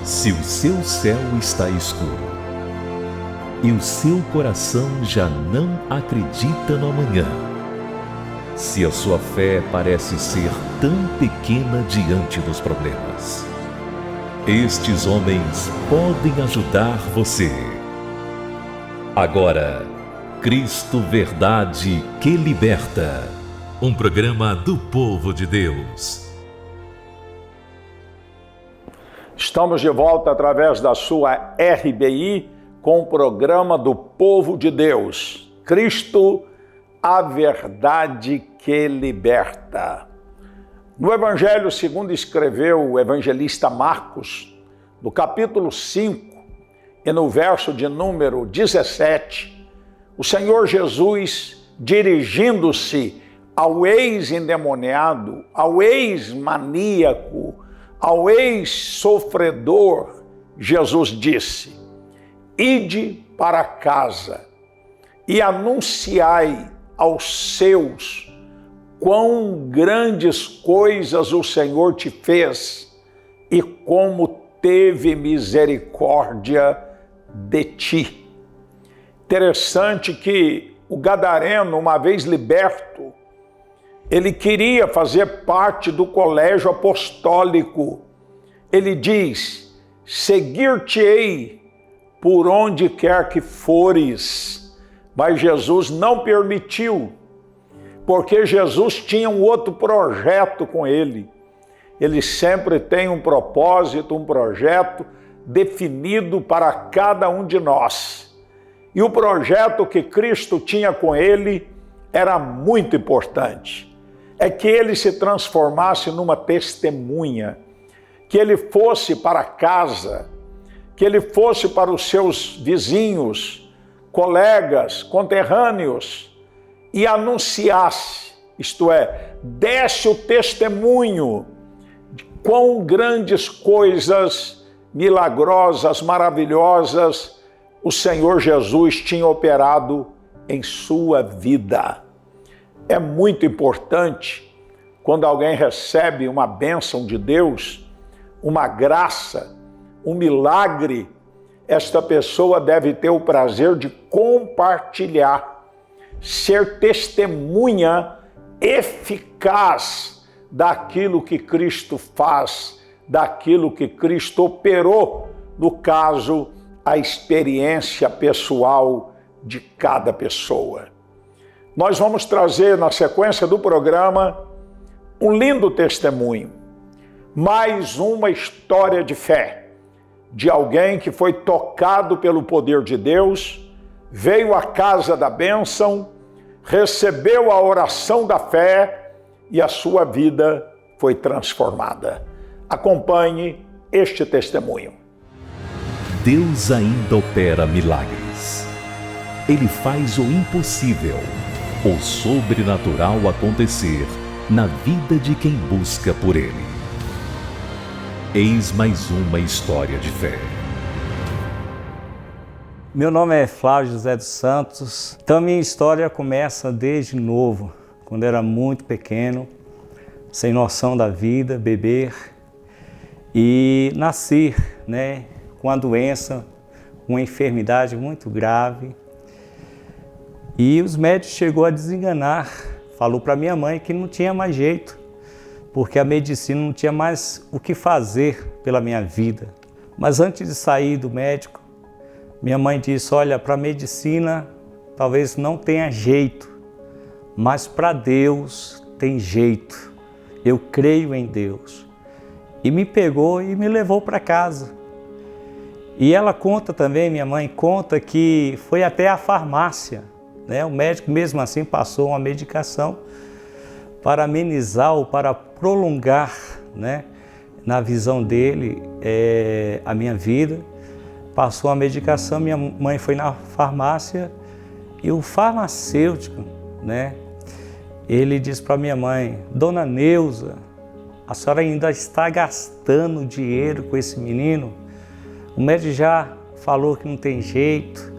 Se o seu céu está escuro e o seu coração já não acredita no amanhã, se a sua fé parece ser tão pequena diante dos problemas, estes homens podem ajudar você. Agora, Cristo Verdade que Liberta, um programa do povo de Deus. Estamos de volta através da sua RBI com o programa do povo de Deus. Cristo, a verdade que liberta. No Evangelho segundo escreveu o evangelista Marcos, no capítulo 5 e no verso de número 17, o Senhor Jesus, dirigindo-se ao ex-endemoniado, ao ex-maníaco, ao ex-sofredor, Jesus disse: ide para casa e anunciai aos seus quão grandes coisas o Senhor te fez e como teve misericórdia de ti. Interessante que o gadareno, uma vez liberto, ele queria fazer parte do colégio apostólico. Ele diz: seguir-te-ei por onde quer que fores. Mas Jesus não permitiu, porque Jesus tinha um outro projeto com ele. Ele sempre tem um propósito, um projeto definido para cada um de nós. E o projeto que Cristo tinha com ele era muito importante. É que ele se transformasse numa testemunha, que ele fosse para casa, que ele fosse para os seus vizinhos, colegas, conterrâneos, e anunciasse, isto é, desse o testemunho de quão grandes coisas milagrosas, maravilhosas, o Senhor Jesus tinha operado em sua vida. É muito importante, quando alguém recebe uma bênção de Deus, uma graça, um milagre, esta pessoa deve ter o prazer de compartilhar, ser testemunha eficaz daquilo que Cristo faz, daquilo que Cristo operou, no caso, a experiência pessoal de cada pessoa. Nós vamos trazer na sequência do programa um lindo testemunho, mais uma história de fé, de alguém que foi tocado pelo poder de Deus, veio à casa da bênção, recebeu a oração da fé e a sua vida foi transformada. Acompanhe este testemunho. Deus ainda opera milagres. Ele faz o impossível, o sobrenatural acontecer na vida de quem busca por Ele. Eis mais uma história de fé. Meu nome é Flávio José dos Santos. Então minha história começa desde novo, quando era muito pequeno, sem noção da vida, beber, e nasci, com uma doença, uma enfermidade muito grave. E os médicos chegou a desenganar, falou para minha mãe que não tinha mais jeito, porque a medicina não tinha mais o que fazer pela minha vida. Mas antes de sair do médico, minha mãe disse: olha, para a medicina talvez não tenha jeito, mas para Deus tem jeito. Eu creio em Deus. E me pegou e me levou para casa. E ela conta também, minha mãe conta que foi até a farmácia, o médico mesmo assim passou uma medicação para amenizar ou para prolongar, na visão dele, a minha vida. Passou a medicação, minha mãe foi na farmácia e o farmacêutico, ele disse para minha mãe: Dona Neuza, a senhora ainda está gastando dinheiro com esse menino? O médico já falou que não tem jeito.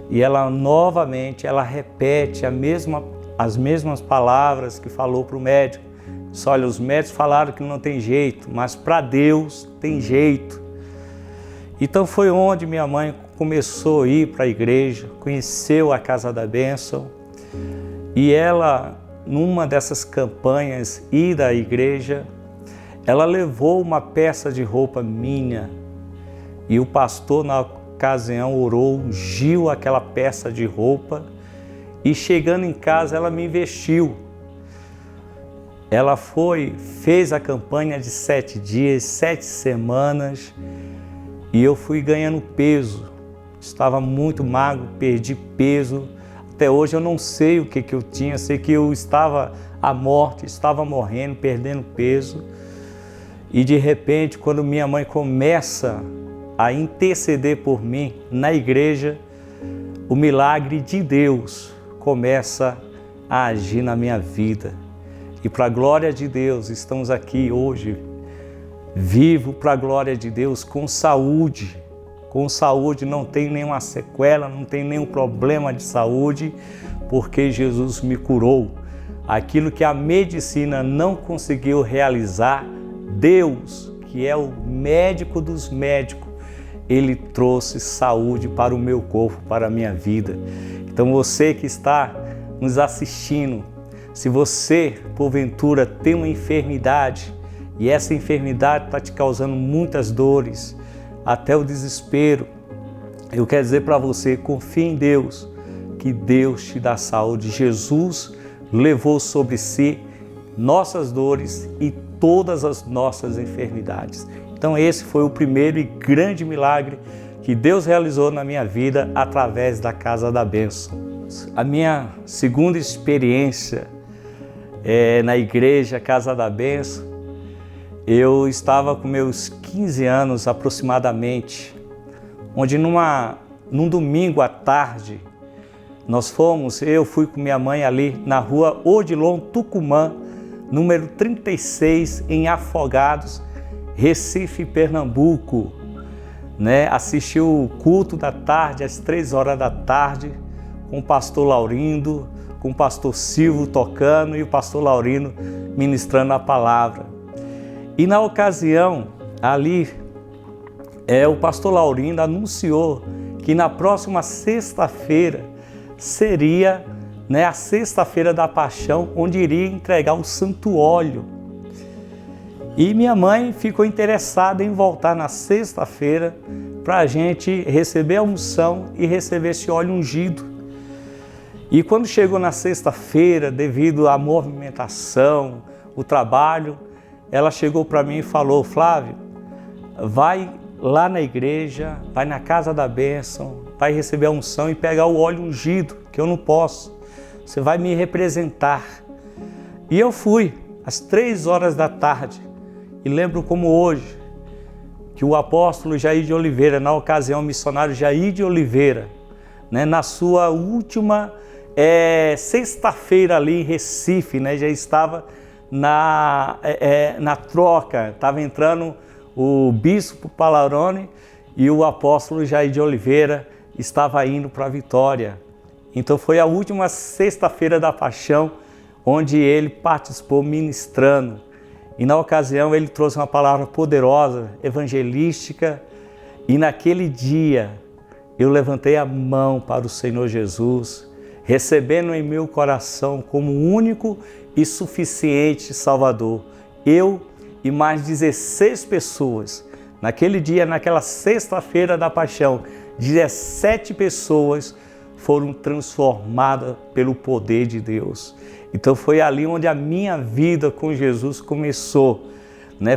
E ela novamente, ela repete as mesmas palavras que falou para o médico. Diz: olha, os médicos falaram que não tem jeito, mas para Deus tem jeito. Então foi onde minha mãe começou a ir para a igreja, conheceu a Casa da Bênção, e ela, numa dessas campanhas, ir à igreja, ela levou uma peça de roupa minha, e o pastor na ocasião orou, ungiu aquela peça de roupa, e chegando em casa ela me vestiu. Ela fez a campanha de 7 dias, 7 semanas, e eu fui ganhando peso. Estava muito magro, perdi peso. Até hoje eu não sei o que eu tinha, sei que eu estava à morte, estava morrendo, perdendo peso. E de repente, quando minha mãe começa a interceder por mim na igreja, o milagre de Deus começa a agir na minha vida. E para a glória de Deus, estamos aqui hoje, vivo para a glória de Deus, com saúde. Com saúde, não tem nenhuma sequela, não tem nenhum problema de saúde, porque Jesus me curou. Aquilo que a medicina não conseguiu realizar, Deus, que é o médico dos médicos, Ele trouxe saúde para o meu corpo, para a minha vida. Então você que está nos assistindo, se você, porventura, tem uma enfermidade e essa enfermidade está te causando muitas dores, até o desespero, eu quero dizer para você, confie em Deus, que Deus te dá saúde. Jesus levou sobre si nossas dores e todas as nossas enfermidades. Então esse foi o primeiro e grande milagre que Deus realizou na minha vida através da Casa da Bênção. A minha segunda experiência na igreja Casa da Bênção, eu estava com meus 15 anos aproximadamente, onde num domingo à tarde, eu fui com minha mãe ali na rua Odilon Tucumã, número 36, em Afogados, Recife, Pernambuco, assisti o culto da tarde, às 3 horas da tarde, com o pastor Laurindo, com o pastor Silvio tocando e o pastor Laurindo ministrando a palavra. E na ocasião, ali, o pastor Laurindo anunciou que na próxima sexta-feira seria a sexta-feira da paixão, onde iria entregar o santo óleo. E minha mãe ficou interessada em voltar na sexta-feira para a gente receber a unção e receber esse óleo ungido. E quando chegou na sexta-feira, devido à movimentação, o trabalho, ela chegou para mim e falou: Flávio, vai lá na igreja, vai na Casa da Bênção, vai receber a unção e pegar o óleo ungido, que eu não posso. Você vai me representar. E eu fui, às 3 horas da tarde, e lembro como hoje, que o apóstolo Jair de Oliveira, na ocasião, o missionário Jair de Oliveira, na sua última sexta-feira ali em Recife, já estava na troca, estava entrando o bispo Palarone e o apóstolo Jair de Oliveira estava indo para a Vitória. Então foi a última sexta-feira da paixão, onde ele participou ministrando. E na ocasião ele trouxe uma palavra poderosa, evangelística, e naquele dia eu levantei a mão para o Senhor Jesus, recebendo em meu coração como único e suficiente Salvador. Eu e mais 16 pessoas. Naquele dia, naquela sexta-feira da paixão, 17 pessoas foram transformadas pelo poder de Deus. Então foi ali onde a minha vida com Jesus começou.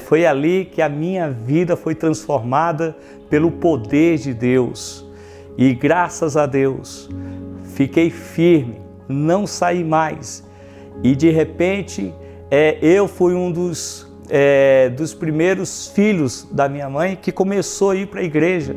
Foi ali que a minha vida foi transformada pelo poder de Deus. E graças a Deus, fiquei firme, não saí mais. E de repente, eu fui um dos primeiros filhos da minha mãe que começou a ir para a igreja.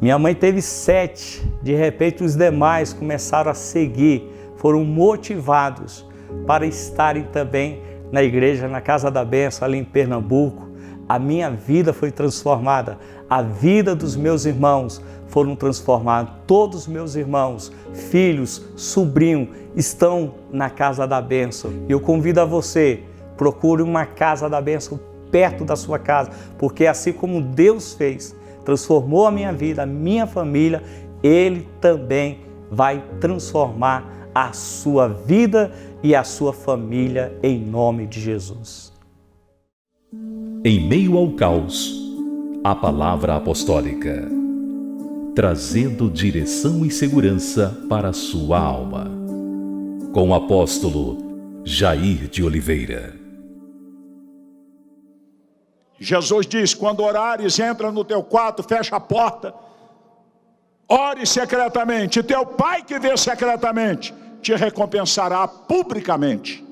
Minha mãe teve 7, de repente os demais começaram a seguir, foram motivados para estarem também na igreja, na Casa da Bênção, ali em Pernambuco. A minha vida foi transformada, a vida dos meus irmãos foram transformados. Todos os meus irmãos, filhos, sobrinhos, estão na Casa da Bênção. Eu convido a você, procure uma Casa da Bênção perto da sua casa, porque assim como Deus fez, transformou a minha vida, a minha família, Ele também vai transformar a sua vida e a sua família em nome de Jesus. Em meio ao caos, a palavra apostólica, trazendo direção e segurança para a sua alma. Com o apóstolo Jair de Oliveira. Jesus diz: quando orares, entra no teu quarto, fecha a porta, ore secretamente, e teu Pai que vê secretamente te recompensará publicamente.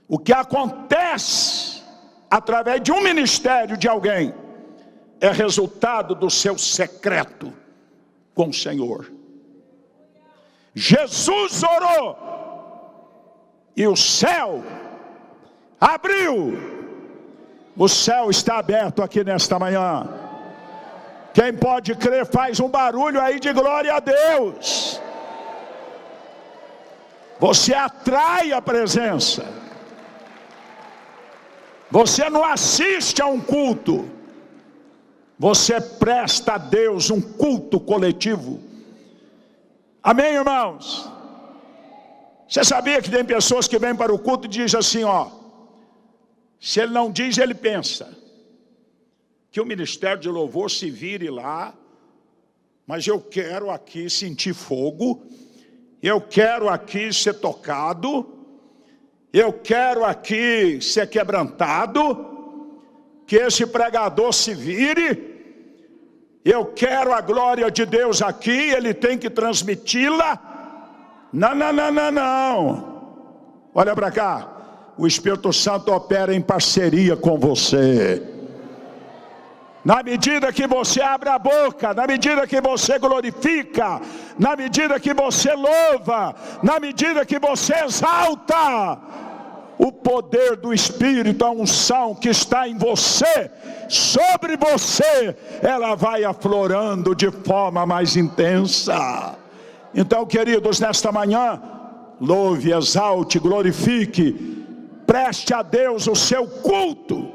O que acontece através de um ministério de alguém é resultado do seu secreto com o Senhor. Jesus orou e o céu abriu. O céu está aberto aqui nesta manhã. Quem pode crer faz um barulho aí de glória a Deus. Você atrai a presença. Você não assiste a um culto. Você presta a Deus um culto coletivo. Amém, irmãos? Você sabia que tem pessoas que vêm para o culto e dizem assim, ó, se ele não diz, ele pensa que o ministério de louvor se vire lá, mas eu quero aqui sentir fogo, eu quero aqui ser tocado, eu quero aqui ser quebrantado, que esse pregador se vire, eu quero a glória de Deus aqui, ele tem que transmiti-la. Não, não, não, não, não. Olha para cá. O Espírito Santo opera em parceria com você. Na medida que você abre a boca, na medida que você glorifica, na medida que você louva, na medida que você exalta, o poder do Espírito, a unção que está em você, sobre você, ela vai aflorando de forma mais intensa. Então, queridos, nesta manhã, louve, exalte, glorifique, preste a Deus o seu culto,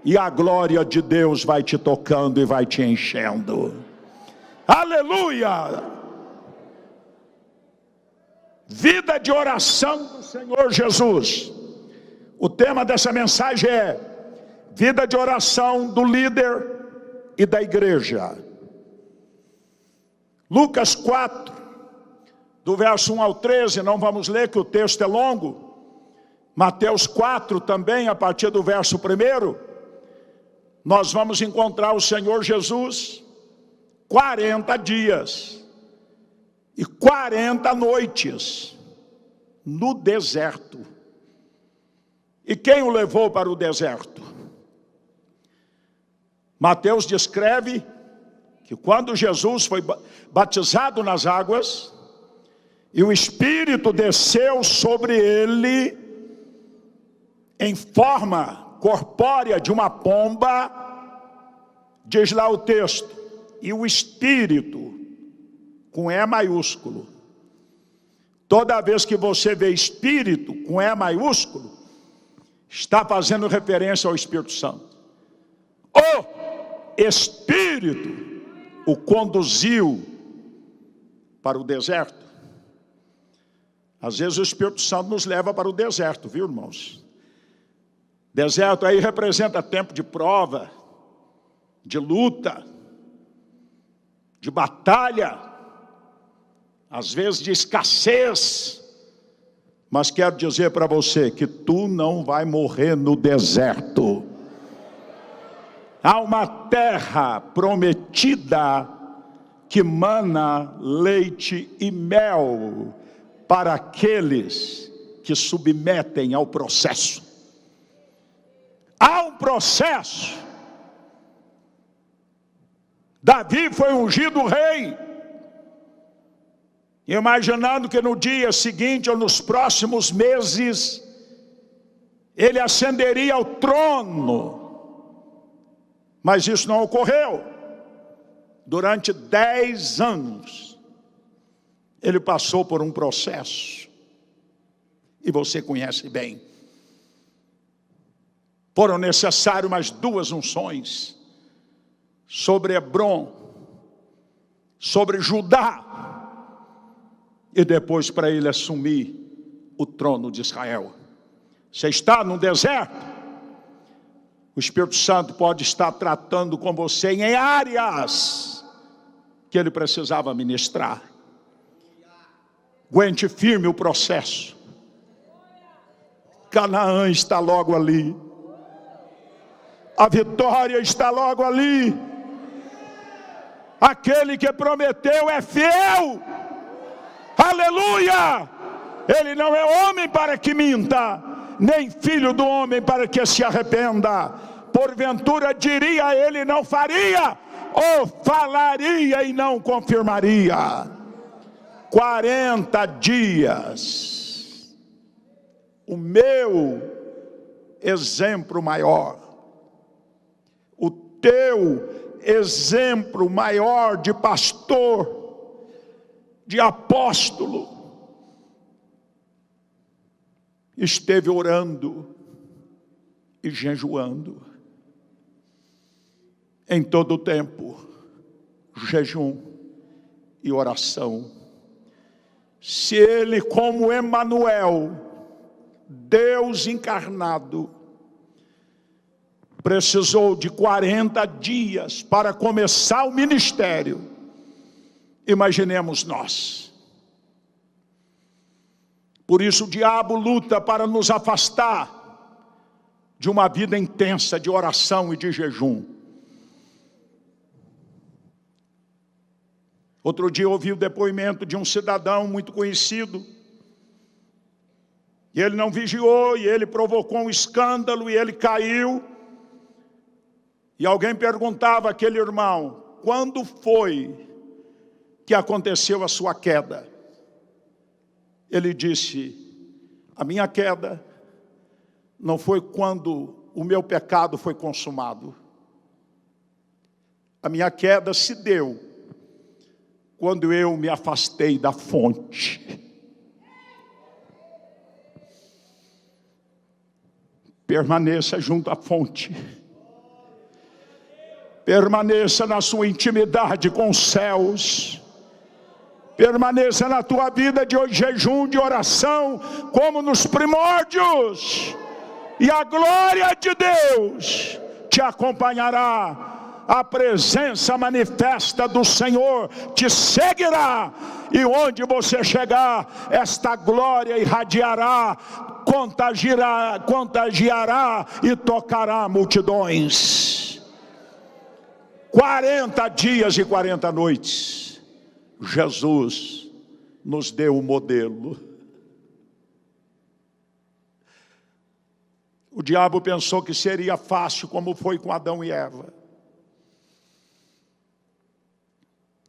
e a glória de Deus vai te tocando e vai te enchendo. Aleluia! Vida de oração do Senhor Jesus. O tema dessa mensagem é vida de oração do líder e da igreja. Lucas 4, do verso 1 ao 13, não vamos ler que o texto é longo. Mateus 4 também, a partir do verso 1, nós vamos encontrar o Senhor Jesus 40 dias e 40 noites no deserto. E quem o levou para o deserto? Mateus descreve que quando Jesus foi batizado nas águas e o Espírito desceu sobre ele em forma corpórea de uma pomba, diz lá o texto, e o Espírito, com E maiúsculo. Toda vez que você vê Espírito com E maiúsculo, está fazendo referência ao Espírito Santo. O Espírito o conduziu para o deserto. Às vezes o Espírito Santo nos leva para o deserto, viu, irmãos? Deserto aí representa tempo de prova, de luta, de batalha, às vezes de escassez. Mas quero dizer para você que tu não vai morrer no deserto. Há uma terra prometida que mana leite e mel para aqueles que submetem ao processo. Há um processo. Davi foi ungido rei, imaginando que no dia seguinte ou nos próximos meses ele ascenderia ao trono, mas isso não ocorreu. Durante 10 anos ele passou por um processo, e você conhece bem. Foram necessárias mais 2 unções. sobre Hebrom, sobre Judá, e depois para ele assumir o trono de Israel. Você está no deserto, o Espírito Santo pode estar tratando com você em áreas que ele precisava ministrar. Aguente firme o processo. Canaã está logo ali. A vitória está logo ali. Aquele que prometeu é fiel. Aleluia! Ele não é homem para que minta, nem filho do homem para que se arrependa. Porventura diria ele, não faria, ou falaria e não confirmaria. 40 dias. O meu exemplo maior, o teu exemplo maior de pastor, de apóstolo, esteve orando e jejuando em todo o tempo, jejum e oração. Se ele, como Emanuel, Deus encarnado, precisou de 40 dias para começar o ministério, imaginemos nós. Por isso o diabo luta para nos afastar de uma vida intensa de oração e de jejum. Outro dia eu ouvi o depoimento de um cidadão muito conhecido. E ele não vigiou, e ele provocou um escândalo, e ele caiu. E alguém perguntava àquele irmão, quando foi que aconteceu a sua queda? Ele disse, a minha queda não foi quando o meu pecado foi consumado. A minha queda se deu quando eu me afastei da fonte. Permaneça junto à fonte. Permaneça na sua intimidade com os céus. Permaneça na tua vida de jejum, de oração, como nos primórdios. E a glória de Deus te acompanhará. A presença manifesta do Senhor te seguirá. E onde você chegar, esta glória irradiará, contagiará e tocará multidões. 40 dias e 40 noites. Jesus nos deu o modelo. O diabo pensou que seria fácil, como foi com Adão e Eva.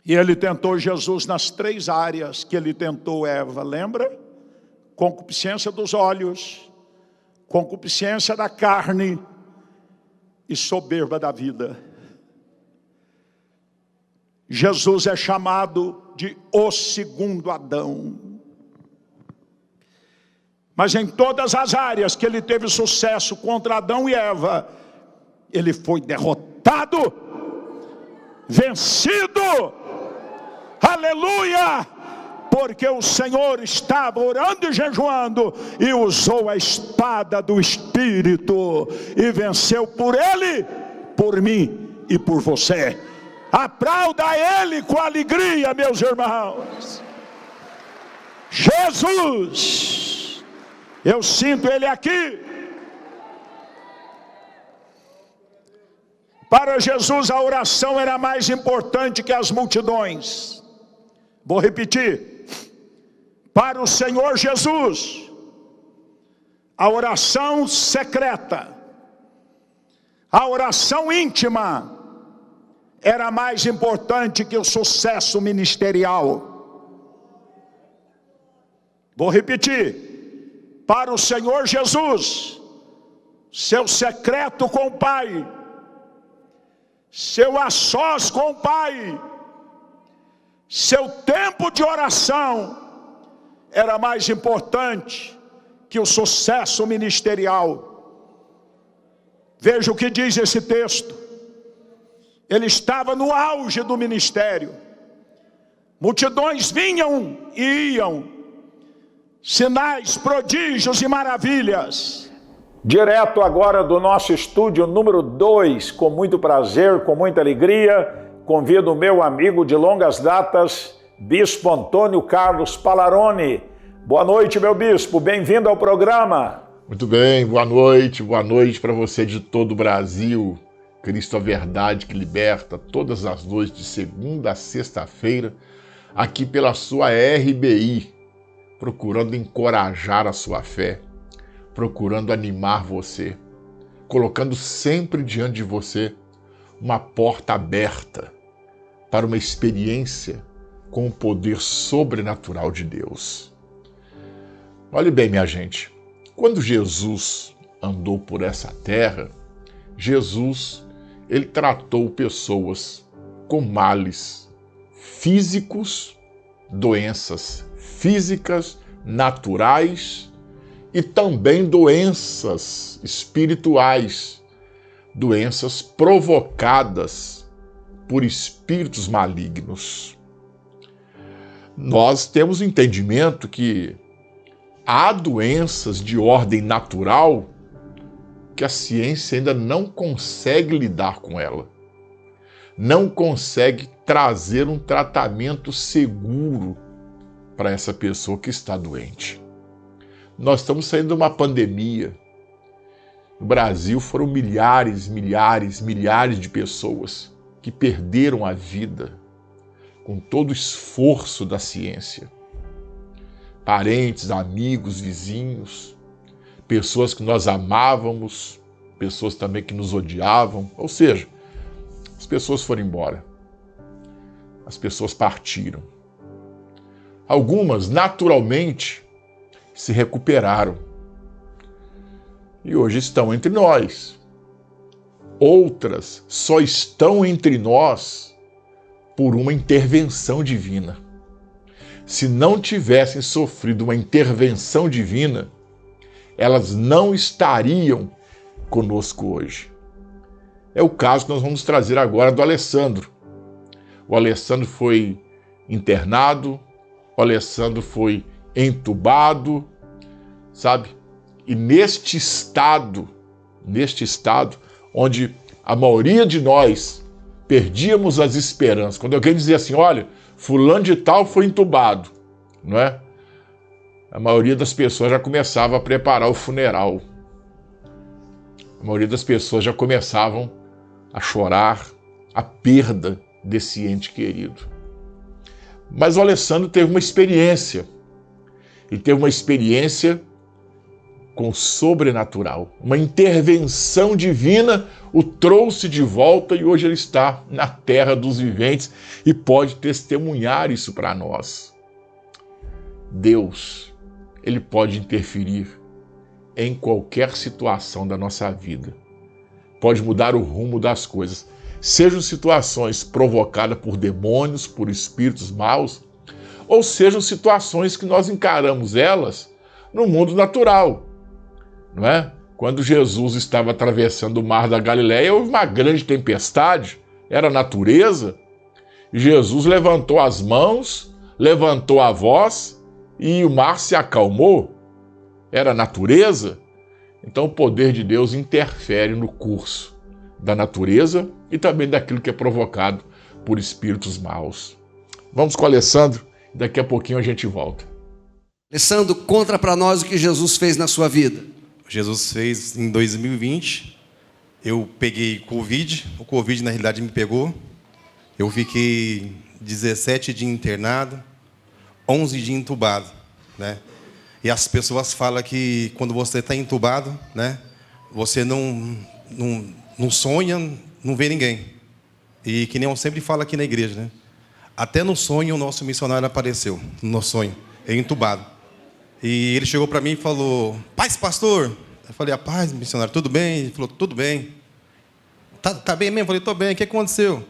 E ele tentou Jesus nas 3 áreas que ele tentou Eva, lembra? Concupiscência dos olhos, concupiscência da carne e soberba da vida. Jesus é chamado de o segundo Adão. Mas em todas as áreas que ele teve sucesso contra Adão e Eva, ele foi derrotado, vencido. Aleluia! Porque o Senhor estava orando e jejuando e usou a espada do Espírito e venceu por ele, por mim e por você. Aplauda a ele com alegria, meus irmãos. Jesus, eu sinto ele aqui. Para Jesus a oração era mais importante que as multidões. Vou repetir. Para o Senhor Jesus, a oração secreta, a oração íntima, era mais importante que o sucesso ministerial. Vou repetir. Para o Senhor Jesus, seu secreto com o Pai, seu a sós com o Pai, seu tempo de oração era mais importante que o sucesso ministerial. Veja o que diz esse texto. Ele estava no auge do ministério. Multidões vinham e iam. Sinais, prodígios e maravilhas. Direto agora do nosso estúdio número 2, com muito prazer, com muita alegria, convido o meu amigo de longas datas, Bispo Antônio Carlos Palaroni. Boa noite, meu bispo, bem-vindo ao programa. Muito bem, boa noite para você de todo o Brasil. Cristo, a verdade que liberta, todas as noites de segunda a sexta-feira, aqui pela sua RBI, procurando encorajar a sua fé, procurando animar você, colocando sempre diante de você uma porta aberta para uma experiência com o poder sobrenatural de Deus. Olhe bem, minha gente, quando Jesus andou por essa terra, Jesus, ele tratou pessoas com males físicos, doenças físicas, naturais e também doenças espirituais, doenças provocadas por espíritos malignos. Nós temos entendimento que há doenças de ordem natural que a ciência ainda não consegue lidar com ela, não consegue trazer um tratamento seguro para essa pessoa que está doente. Nós estamos saindo de uma pandemia. No Brasil foram milhares de pessoas que perderam a vida com todo o esforço da ciência. Parentes, amigos, vizinhos, pessoas que nós amávamos, pessoas também que nos odiavam, ou seja, as pessoas foram embora, as pessoas partiram. Algumas, naturalmente, se recuperaram e hoje estão entre nós. Outras só estão entre nós por uma intervenção divina. Se não tivessem sofrido uma intervenção divina, elas não estariam conosco hoje. É o caso que nós vamos trazer agora do Alessandro. O Alessandro foi internado, o Alessandro foi entubado, sabe? E neste estado, onde a maioria de nós perdíamos as esperanças, quando alguém dizia assim, olha, fulano de tal foi entubado, não é? A maioria das pessoas já começava a preparar o funeral. A maioria das pessoas já começavam a chorar a perda desse ente querido. Mas o Alessandro teve uma experiência. Ele teve uma experiência com o sobrenatural. Uma intervenção divina o trouxe de volta e hoje ele está na terra dos viventes e pode testemunhar isso para nós. Deus, ele pode interferir em qualquer situação da nossa vida. Pode mudar o rumo das coisas. Sejam situações provocadas por demônios, por espíritos maus, ou sejam situações que nós encaramos elas no mundo natural, não é? Quando Jesus estava atravessando o mar da Galileia, houve uma grande tempestade, era a natureza, e Jesus levantou as mãos, levantou a voz, e o mar se acalmou, era a natureza. Então o poder de Deus interfere no curso da natureza e também daquilo que é provocado por espíritos maus. Vamos com o Alessandro, daqui a pouquinho a gente volta. Alessandro, conta para nós o que Jesus fez na sua vida. Jesus fez em 2020, eu peguei Covid, o Covid na realidade me pegou, eu fiquei 17 dias internado, 11 dias entubado, né? E as pessoas falam que quando você está entubado, né, você não sonha, não vê ninguém. E que nem eu sempre falo aqui na igreja, né? Até no sonho o nosso missionário apareceu, no sonho, entubado. E ele chegou para mim e falou, paz, pastor. Eu falei, a paz, missionário, tudo bem? Ele falou, tudo bem. Tá bem mesmo? Eu falei, estou bem, o que aconteceu?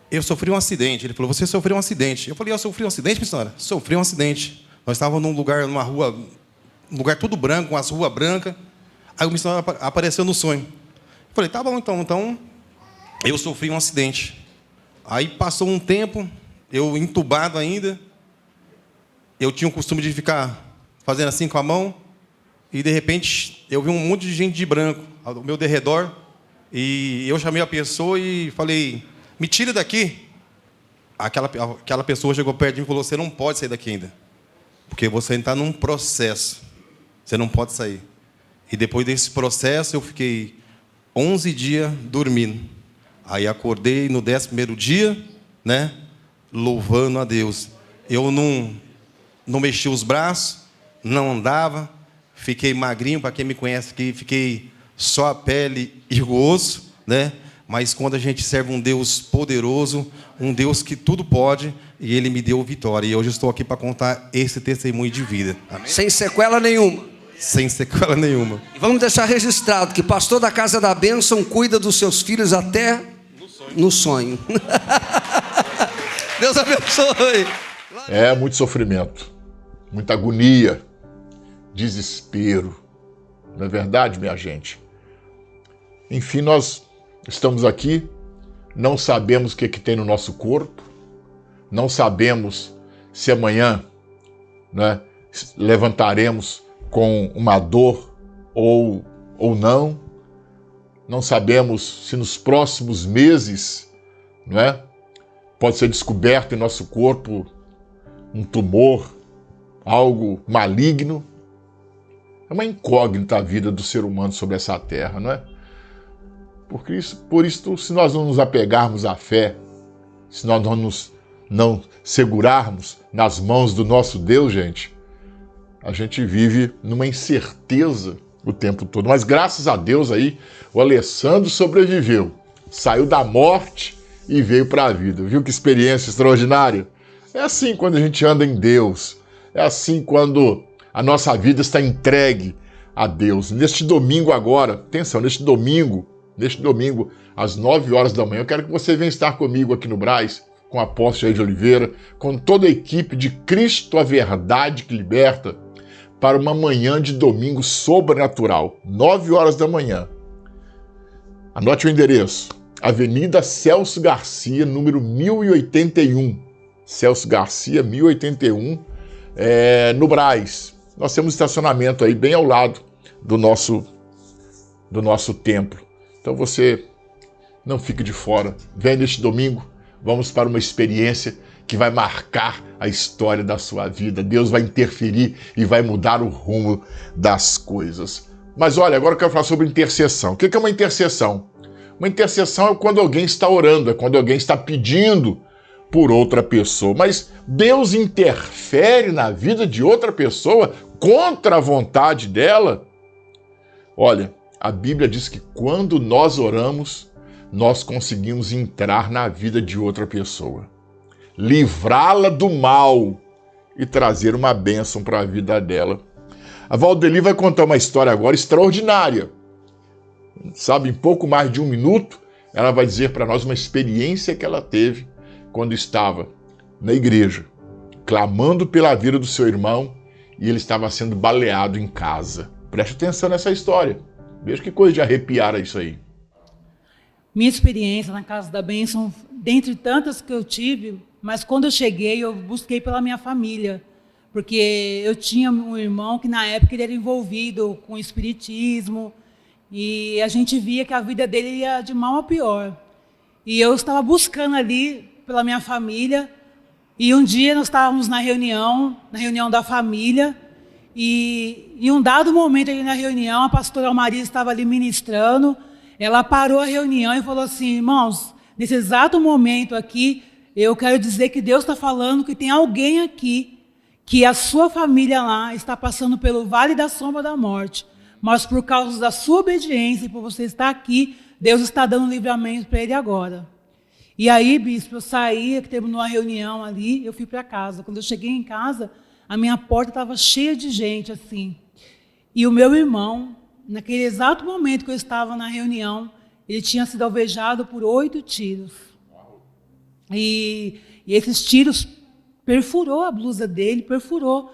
Eu sofri um acidente. Ele falou, você sofreu um acidente. Eu falei, eu sofri um acidente, missionário? Sofri um acidente. Nós estávamos num lugar, numa rua, um lugar tudo branco, umas ruas brancas. Aí o missionário apareceu no sonho. Eu falei, tá bom, então eu sofri um acidente. Aí passou um tempo, eu entubado ainda, eu tinha o costume de ficar fazendo assim com a mão, e de repente eu vi um monte de gente de branco ao meu derredor, e eu chamei a pessoa e falei, me tira daqui. Aquela pessoa chegou perto de mim e falou, você não pode sair daqui ainda, porque você ainda está num processo, você não pode sair. E depois desse processo eu fiquei 11 dias dormindo. Aí acordei no 11º dia, né, louvando a Deus. Eu não mexi os braços, não andava, fiquei magrinho, para quem me conhece aqui, fiquei só a pele e o osso, né? Mas quando a gente serve um Deus poderoso, um Deus que tudo pode, e Ele me deu vitória. E hoje eu estou aqui para contar esse testemunho de vida. Amém? Sem sequela nenhuma. Sem sequela nenhuma. E vamos deixar registrado que pastor da Casa da Bênção cuida dos seus filhos até no sonho. Deus abençoe. É muito sofrimento, muita agonia, desespero. Não é verdade, minha gente? Enfim, nós estamos aqui, não sabemos o que tem no nosso corpo, não sabemos se amanhã, né, levantaremos com uma dor ou não sabemos se nos próximos meses, não é, pode ser descoberto em nosso corpo um tumor, algo maligno. É uma incógnita a vida do ser humano sobre essa terra, não é? Por isso, se nós não nos apegarmos à fé, se nós não segurarmos nas mãos do nosso Deus, gente, a gente vive numa incerteza o tempo todo. Mas graças a Deus aí, o Alessandro sobreviveu, saiu da morte e veio para a vida. Viu que experiência extraordinária? É assim quando a gente anda em Deus, é assim quando a nossa vida está entregue a Deus. Neste domingo agora, atenção, neste domingo, às 9 horas da manhã, eu quero que você venha estar comigo aqui no Brás, com o apóstolo Jair de Oliveira, com toda a equipe de Cristo, a Verdade que Liberta, para uma manhã de domingo sobrenatural, 9 horas da manhã. Anote o endereço, Avenida Celso Garcia, número 1081. Celso Garcia, 1081, no Brás. Nós temos estacionamento aí bem ao lado do nosso templo. Então você não fique de fora. Vem neste domingo, vamos para uma experiência que vai marcar a história da sua vida. Deus vai interferir e vai mudar o rumo das coisas. Mas olha, agora eu quero falar sobre intercessão. O que é uma intercessão? Uma intercessão é quando alguém está orando, é quando alguém está pedindo por outra pessoa. Mas Deus interfere na vida de outra pessoa contra a vontade dela? Olha, a Bíblia diz que quando nós oramos, nós conseguimos entrar na vida de outra pessoa, livrá-la do mal e trazer uma bênção para a vida dela. A Valdeli vai contar uma história agora extraordinária. Sabe, em pouco mais de 1 minuto, ela vai dizer para nós uma experiência que ela teve quando estava na igreja, clamando pela vida do seu irmão e ele estava sendo baleado em casa. Preste atenção nessa história. Veja que coisa de arrepiar isso aí. Minha experiência na Casa da Bênção, dentre tantas que eu tive, mas quando eu cheguei, eu busquei pela minha família, porque eu tinha um irmão que na época ele era envolvido com espiritismo, e a gente via que a vida dele ia de mal a pior. E eu estava buscando ali pela minha família, e um dia nós estávamos na reunião da família, e em um dado momento ali na reunião, a pastora Almaria estava ali ministrando, ela parou a reunião e falou assim: irmãos, nesse exato momento aqui, eu quero dizer que Deus está falando que tem alguém aqui, que a sua família lá está passando pelo vale da sombra da morte, mas por causa da sua obediência e por você estar aqui, Deus está dando livramento para ele agora. E aí, bispo, eu saí, que terminou a reunião ali, eu fui para casa. Quando eu cheguei em casa, a minha porta estava cheia de gente, assim. E o meu irmão, naquele exato momento que eu estava na reunião, ele tinha sido alvejado por 8 tiros. E esses tiros perfurou a blusa dele, perfurou.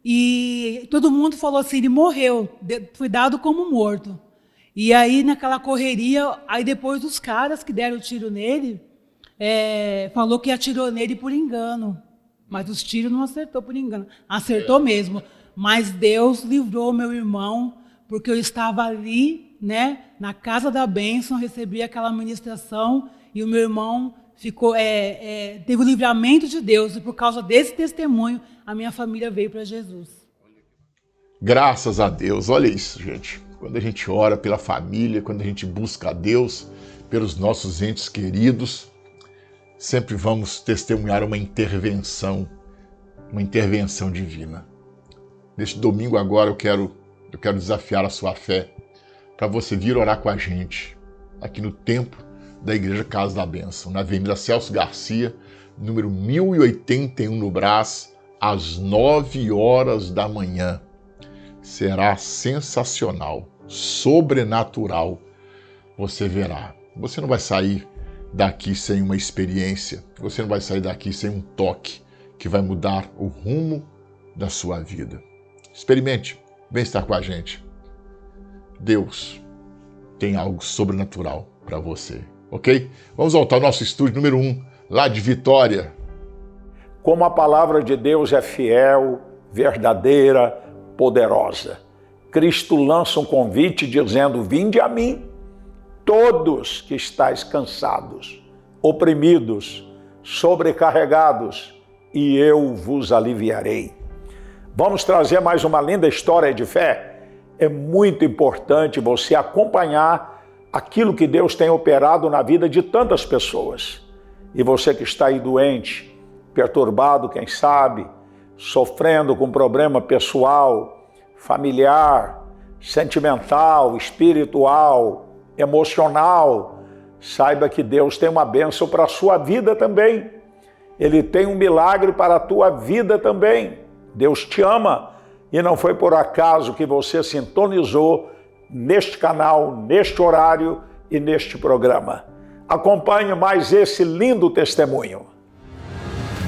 E todo mundo falou assim, ele morreu, foi dado como morto. E aí, naquela correria, aí depois os caras que deram o tiro nele, falou que atirou nele por engano. Mas os tiros não acertou por engano. Acertou mesmo. Mas Deus livrou meu irmão, porque eu estava ali, né, na casa da bênção, recebi aquela ministração e o meu irmão ficou, teve o livramento de Deus. E por causa desse testemunho, a minha família veio para Jesus. Graças a Deus. Olha isso, gente. Quando a gente ora pela família, quando a gente busca a Deus, pelos nossos entes queridos, sempre vamos testemunhar uma intervenção divina. Neste domingo agora eu quero desafiar a sua fé para você vir orar com a gente aqui no templo da Igreja Casa da Bênção, na Avenida Celso Garcia, número 1081 no Brás, às 9 horas da manhã. Será sensacional, sobrenatural, você verá. Você não vai sair daqui sem uma experiência, você não vai sair daqui sem um toque que vai mudar o rumo da sua vida. Experimente, vem estar com a gente. Deus tem algo sobrenatural para você, ok? Vamos voltar ao nosso estúdio número 1, lá de Vitória. Como a palavra de Deus é fiel, verdadeira, poderosa. Cristo lança um convite dizendo: vinde a mim, todos que estáis cansados, oprimidos, sobrecarregados, e eu vos aliviarei. Vamos trazer mais uma linda história de fé. É muito importante você acompanhar aquilo que Deus tem operado na vida de tantas pessoas. E você que está aí doente, perturbado, quem sabe, sofrendo com problema pessoal, familiar, sentimental, espiritual, emocional, saiba que Deus tem uma bênção para a sua vida também. Ele tem um milagre para a tua vida também. Deus te ama e não foi por acaso que você sintonizou neste canal, neste horário e neste programa. Acompanhe mais esse lindo testemunho.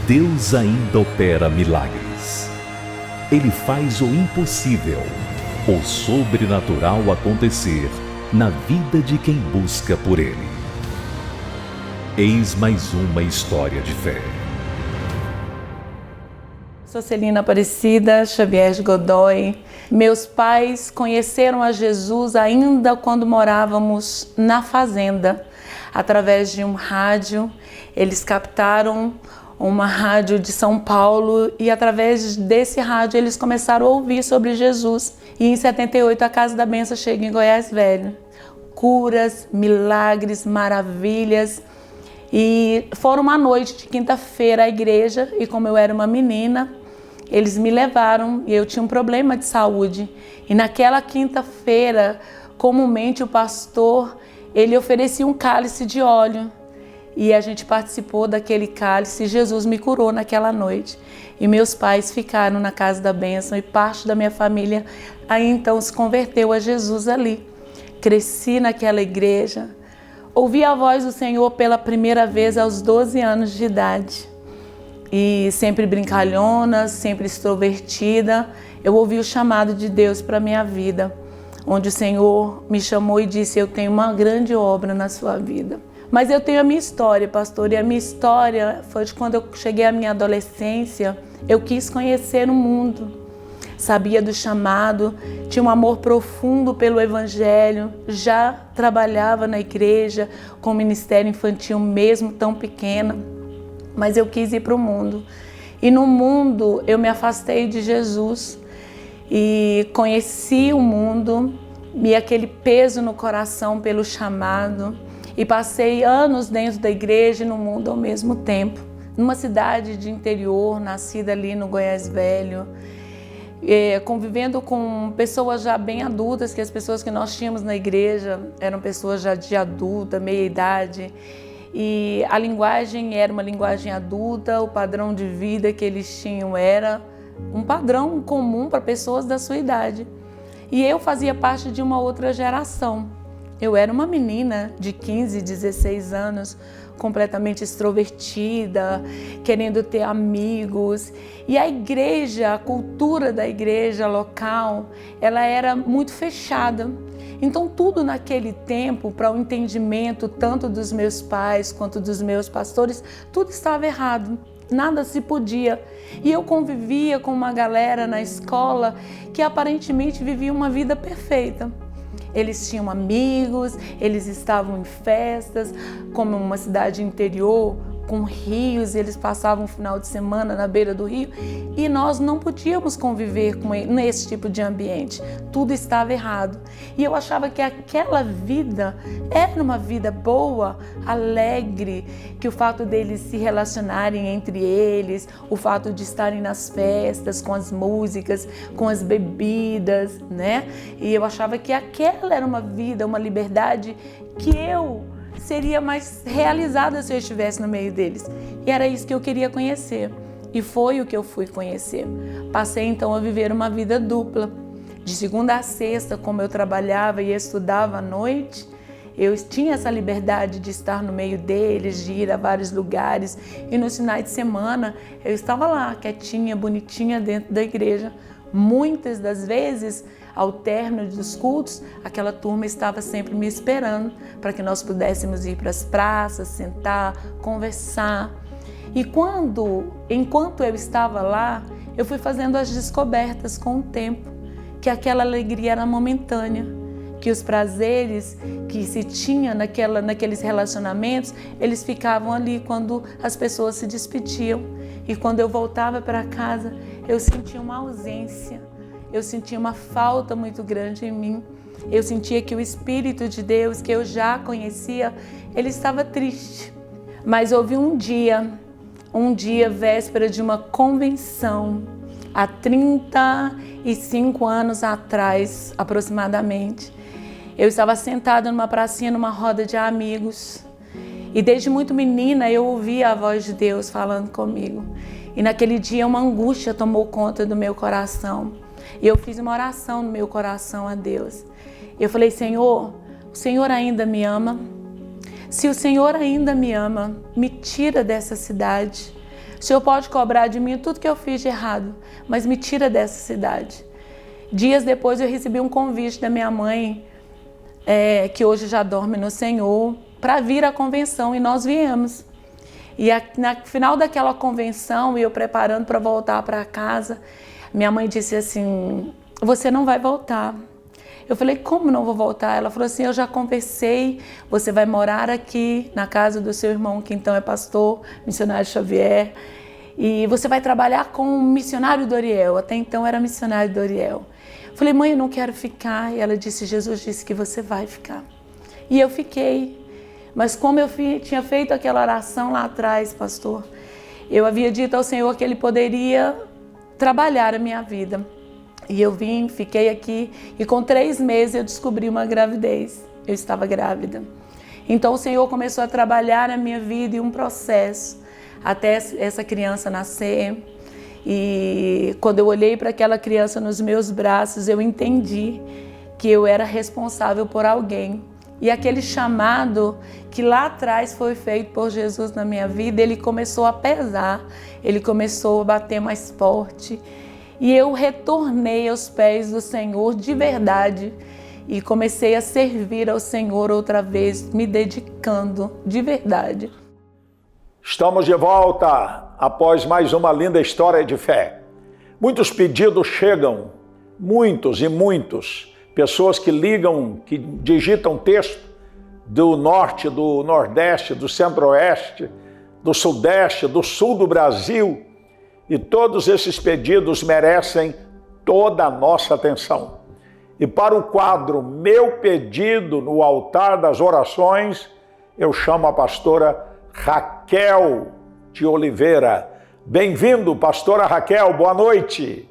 Deus ainda opera milagres. Ele faz o impossível, o sobrenatural acontecer na vida de quem busca por Ele. Eis mais uma história de fé. Sou Celina Aparecida Xavier de Godoy. Meus pais conheceram a Jesus ainda quando morávamos na fazenda, através de um rádio. Eles captaram uma rádio de São Paulo e através desse rádio eles começaram a ouvir sobre Jesus. E em 78 a Casa da Bênção chega em Goiás Velho. Curas, milagres, maravilhas. E foram uma noite de quinta-feira à igreja e como eu era uma menina, eles me levaram e eu tinha um problema de saúde. E naquela quinta-feira, comumente o pastor, ele oferecia um cálice de óleo. E a gente participou daquele cálice e Jesus me curou naquela noite. E meus pais ficaram na Casa da Bênção e parte da minha família aí então se converteu a Jesus ali. Cresci naquela igreja, ouvi a voz do Senhor pela primeira vez aos 12 anos de idade. E sempre brincalhona, sempre extrovertida, eu ouvi o chamado de Deus para a minha vida, onde o Senhor me chamou e disse: eu tenho uma grande obra na sua vida. Mas eu tenho a minha história, pastor, e a minha história foi de quando eu cheguei à minha adolescência, eu quis conhecer o mundo. Sabia do chamado, tinha um amor profundo pelo Evangelho, já trabalhava na igreja com o ministério infantil mesmo tão pequena, mas eu quis ir para o mundo. E no mundo eu me afastei de Jesus e conheci o mundo e aquele peso no coração pelo chamado. E passei anos dentro da igreja e no mundo ao mesmo tempo. Numa cidade de interior, nascida ali no Goiás Velho, convivendo com pessoas já bem adultas, que as pessoas que nós tínhamos na igreja eram pessoas já de adulta, meia idade. E a linguagem era uma linguagem adulta, o padrão de vida que eles tinham era um padrão comum para pessoas da sua idade. E eu fazia parte de uma outra geração. Eu era uma menina de 15, 16 anos, completamente extrovertida, querendo ter amigos. E a igreja, a cultura da igreja local, ela era muito fechada. Então tudo naquele tempo, para o entendimento tanto dos meus pais quanto dos meus pastores, tudo estava errado. Nada se podia. E eu convivia com uma galera na escola que aparentemente vivia uma vida perfeita. Eles tinham amigos, eles estavam em festas, como uma cidade interior, com rios, eles passavam um final de semana na beira do rio e nós não podíamos conviver nesse tipo de ambiente. Tudo estava errado. E eu achava que aquela vida era uma vida boa, alegre, que o fato deles se relacionarem entre eles, o fato de estarem nas festas, com as músicas, com as bebidas, né? E eu achava que aquela era uma vida, uma liberdade que eu seria mais realizada se eu estivesse no meio deles. E era isso que eu queria conhecer. E foi o que eu fui conhecer. Passei então a viver uma vida dupla. De segunda a sexta, como eu trabalhava e estudava à noite, eu tinha essa liberdade de estar no meio deles, de ir a vários lugares. E nos finais de semana, eu estava lá, quietinha, bonitinha, dentro da igreja. Muitas das vezes, ao término dos cultos, aquela turma estava sempre me esperando para que nós pudéssemos ir para as praças, sentar, conversar. E enquanto eu estava lá, eu fui fazendo as descobertas com o tempo, que aquela alegria era momentânea, que os prazeres que se tinha naqueles relacionamentos, eles ficavam ali quando as pessoas se despediam. E quando eu voltava para casa, eu sentia uma ausência, eu sentia uma falta muito grande em mim. Eu sentia que o Espírito de Deus, que eu já conhecia, ele estava triste. Mas houve um dia, véspera de uma convenção, há 35 anos atrás, aproximadamente. Eu estava sentada numa pracinha, numa roda de amigos. E desde muito menina eu ouvia a voz de Deus falando comigo. E naquele dia uma angústia tomou conta do meu coração. E eu fiz uma oração no meu coração a Deus. Eu falei, Senhor, o Senhor ainda me ama? Se o Senhor ainda me ama, me tira dessa cidade. O Senhor pode cobrar de mim tudo que eu fiz de errado, mas me tira dessa cidade. Dias depois eu recebi um convite da minha mãe, que hoje já dorme no Senhor, para vir à convenção, e nós viemos. E no final daquela convenção, eu preparando para voltar para casa, minha mãe disse assim, você não vai voltar. Eu falei, como não vou voltar? Ela falou assim, eu já conversei, você vai morar aqui na casa do seu irmão, que então é pastor, missionário Xavier, e você vai trabalhar com o missionário Doriel, até então era missionário Doriel. Eu falei, mãe, eu não quero ficar. E ela disse, Jesus disse que você vai ficar. E eu fiquei. Mas como eu tinha feito aquela oração lá atrás, pastor, eu havia dito ao Senhor que Ele poderia trabalhar a minha vida. E eu vim, fiquei aqui e com 3 meses eu descobri uma gravidez. Eu estava grávida. Então o Senhor começou a trabalhar a minha vida e um processo até essa criança nascer. E quando eu olhei para aquela criança nos meus braços, eu entendi que eu era responsável por alguém. E aquele chamado que lá atrás foi feito por Jesus na minha vida, ele começou a pesar, ele começou a bater mais forte. E eu retornei aos pés do Senhor de verdade e comecei a servir ao Senhor outra vez, me dedicando de verdade. Estamos de volta após mais uma linda história de fé. Muitos pedidos chegam, muitos e muitos. Pessoas que ligam, que digitam texto do norte, do nordeste, do centro-oeste, do sudeste, do sul do Brasil. E todos esses pedidos merecem toda a nossa atenção. E para o quadro Meu Pedido no Altar das Orações, eu chamo a pastora Raquel de Oliveira. Bem-vindo, pastora Raquel, boa noite.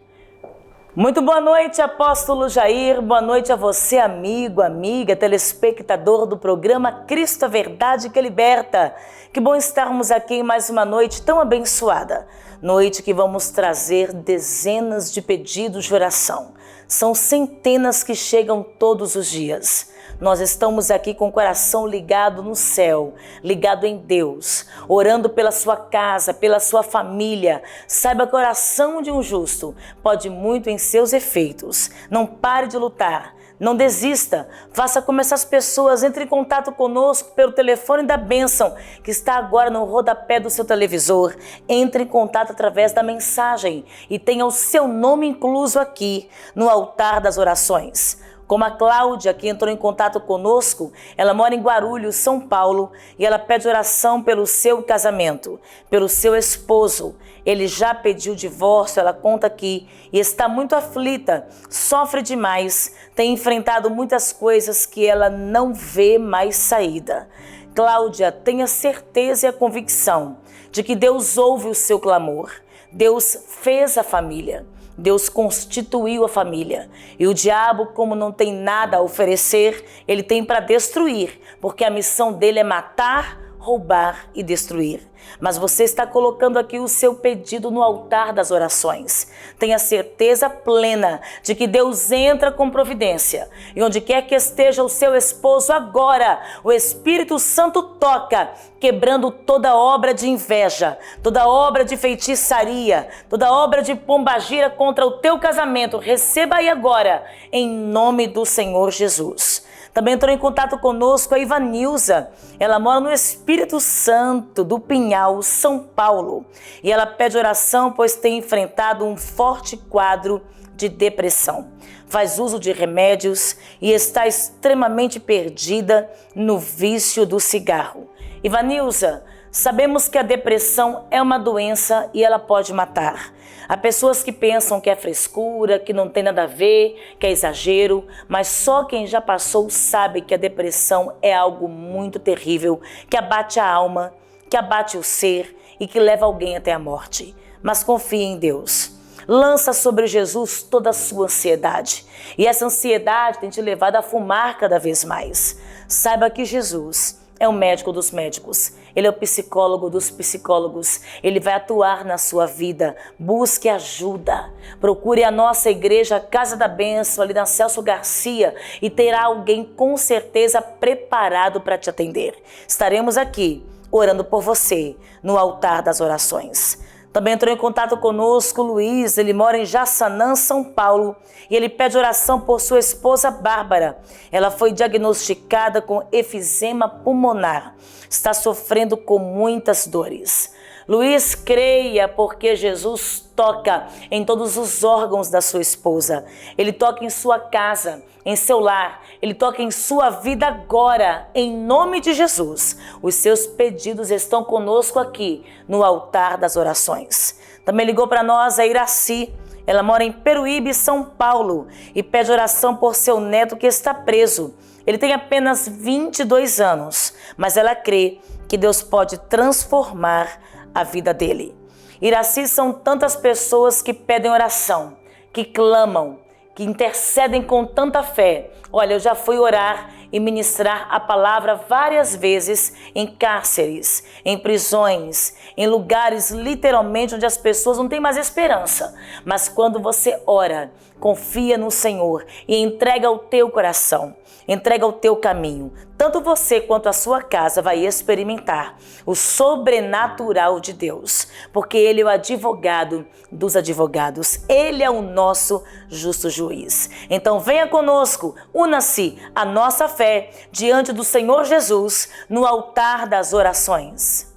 Muito boa noite, apóstolo Jair, boa noite a você, amigo, amiga, telespectador do programa Cristo, a Verdade que Liberta. Que bom estarmos aqui em mais uma noite tão abençoada, noite que vamos trazer dezenas de pedidos de oração. São centenas que chegam todos os dias. Nós estamos aqui com o coração ligado no céu, ligado em Deus, orando pela sua casa, pela sua família. Saiba que a oração de um justo pode muito em seus efeitos. Não pare de lutar. Não desista, faça como essas pessoas, entre em contato conosco pelo telefone da bênção, que está agora no rodapé do seu televisor. Entre em contato através da mensagem e tenha o seu nome incluso aqui no altar das orações. Como a Cláudia, que entrou em contato conosco, ela mora em Guarulhos, São Paulo, e ela pede oração pelo seu casamento, pelo seu esposo. Ele já pediu divórcio, ela conta aqui, e está muito aflita, sofre demais, tem enfrentado muitas coisas que ela não vê mais saída. Cláudia, tenha certeza e a convicção de que Deus ouve o seu clamor. Deus fez a família. Deus constituiu a família. E o diabo, como não tem nada a oferecer, ele tem para destruir, porque a missão dele é matar, roubar e destruir. Mas você está colocando aqui o seu pedido no altar das orações. Tenha certeza plena de que Deus entra com providência. E onde quer que esteja o seu esposo agora, o Espírito Santo toca, quebrando toda obra de inveja, toda obra de feitiçaria, toda obra de pombagira contra o teu casamento. Receba aí agora, em nome do Senhor Jesus. Também entrou em contato conosco a Ivanilza. Ela mora no Espírito Santo do Pinhal, São Paulo. E ela pede oração, pois tem enfrentado um forte quadro de depressão. Faz uso de remédios e está extremamente perdida no vício do cigarro. Ivanilza, sabemos que a depressão é uma doença e ela pode matar. Há pessoas que pensam que é frescura, que não tem nada a ver, que é exagero, mas só quem já passou sabe que a depressão é algo muito terrível, que abate a alma, que abate o ser e que leva alguém até a morte. Mas confie em Deus. Lança sobre Jesus toda a sua ansiedade. E essa ansiedade tem te levado a fumar cada vez mais. Saiba que Jesus é o médico dos médicos, ele é o psicólogo dos psicólogos, ele vai atuar na sua vida. Busque ajuda, procure a nossa igreja Casa da Bênção, ali na Celso Garcia, e terá alguém com certeza preparado para te atender. Estaremos aqui orando por você no altar das orações. Também entrou em contato conosco o Luiz, ele mora em Jaçanã, São Paulo, e ele pede oração por sua esposa Bárbara. Ela foi diagnosticada com efizema pulmonar, está sofrendo com muitas dores. Luiz, creia, porque Jesus toca em todos os órgãos da sua esposa. Ele toca em sua casa, em seu lar, ele toca em sua vida agora, em nome de Jesus. Os seus pedidos estão conosco aqui no altar das orações. Também ligou para nós a Iraci. Ela mora em Peruíbe, São Paulo, e pede oração por seu neto que está preso. Ele tem apenas 22 anos, mas ela crê que Deus pode transformar a vida dele. Iraci, são tantas pessoas que pedem oração, que clamam, que intercedem com tanta fé. Olha, eu já fui orar e ministrar a palavra várias vezes em cárceres, em prisões, em lugares literalmente onde as pessoas não têm mais esperança. Mas quando você ora, confia no Senhor e entrega o teu coração, entrega o teu caminho, tanto você quanto a sua casa vai experimentar o sobrenatural de Deus, porque Ele é o advogado dos advogados, Ele é o nosso justo juiz. Então venha conosco, una-se a nossa fé diante do Senhor Jesus no altar das orações.